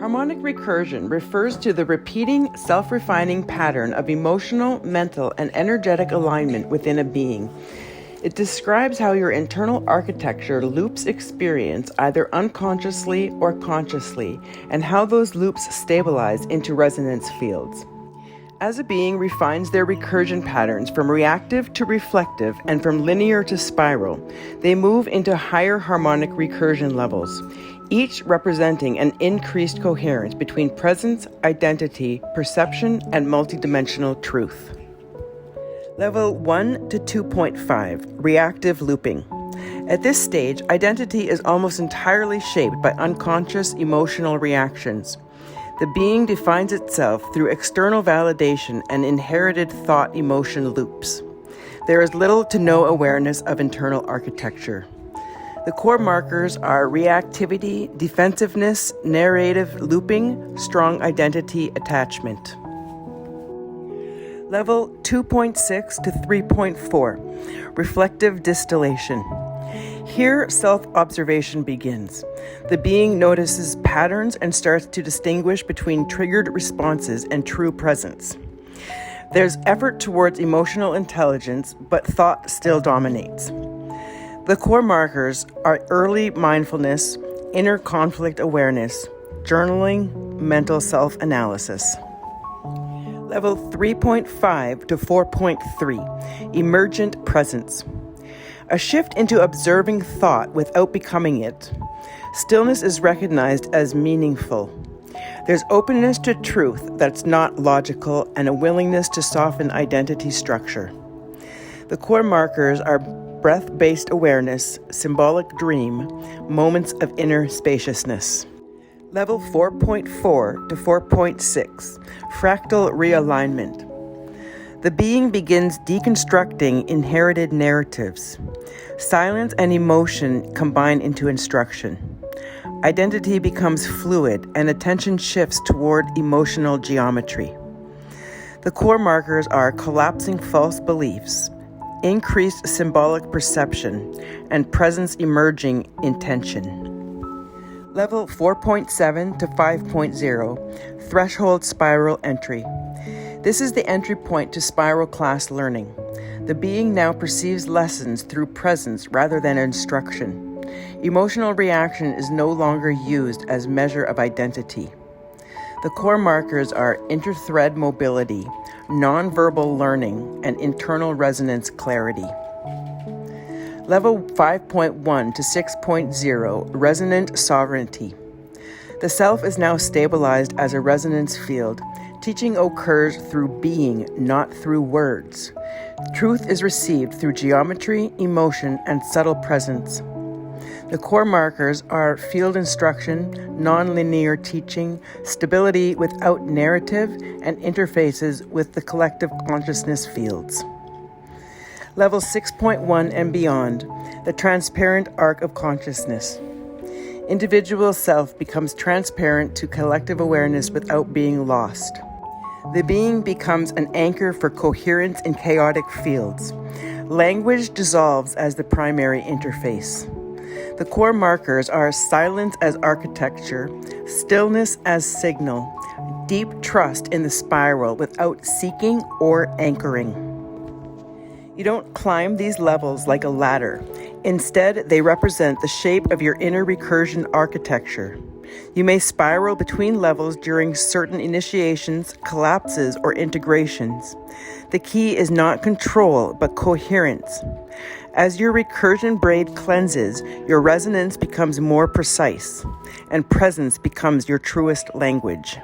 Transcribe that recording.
Harmonic recursion refers to the repeating, self-refining pattern of emotional, mental, and energetic alignment within a being. It describes how your internal architecture loops experience either unconsciously or consciously, and how those loops stabilize into resonance fields. As a being refines their recursion patterns from reactive to reflective and from linear to spiral, they move into higher harmonic recursion levels, each representing an increased coherence between presence, identity, perception, and multidimensional truth. Level 1 to 2.5, reactive looping. At this stage, identity is almost entirely shaped by unconscious emotional reactions. The being defines itself through external validation and inherited thought-emotion loops. There is little to no awareness of internal architecture. The core markers are reactivity, defensiveness, narrative looping, strong identity attachment. Level 2.6 to 3.4, reflective distillation. Here, self-observation begins. The being notices patterns and starts to distinguish between triggered responses and true presence. There's effort towards emotional intelligence, but thought still dominates. The core markers are early mindfulness, inner conflict awareness, journaling, mental self-analysis. Level 3.5 to 4.3, emergent presence. A shift into observing thought without becoming it. Stillness is recognized as meaningful. There's openness to truth that's not logical and a willingness to soften identity structure. The core markers are breath-based awareness, symbolic dream, moments of inner spaciousness. Level 4.4 to 4.6, fractal realignment. The being begins deconstructing inherited narratives. Silence and emotion combine into instruction. Identity becomes fluid and attention shifts toward emotional geometry. The core markers are collapsing false beliefs, increased symbolic perception, and presence emerging intention. Level 4.7 to 5.0, threshold spiral entry. This is the entry point to spiral class learning. The being now perceives lessons through presence rather than instruction. Emotional reaction is no longer used as measure of identity. The core markers are interthread mobility, nonverbal learning, and internal resonance clarity. Level 5.1 to 6.0, resonant sovereignty. The self is now stabilized as a resonance field. Teaching occurs through being, not through words. Truth is received through geometry, emotion, and subtle presence. The core markers are field instruction, nonlinear teaching, stability without narrative, and interfaces with the collective consciousness fields. Level 6.1 and beyond, the transparent arc of consciousness. Individual self becomes transparent to collective awareness without being lost. The being becomes an anchor for coherence in chaotic fields. Language dissolves as the primary interface. The core markers are silence as architecture, stillness as signal, deep trust in the spiral without seeking or anchoring. You don't climb these levels like a ladder. Instead, they represent the shape of your inner recursion architecture. You may spiral between levels during certain initiations, collapses, or integrations. The key is not control, but coherence. As your recursion braid cleanses, your resonance becomes more precise, and presence becomes your truest language.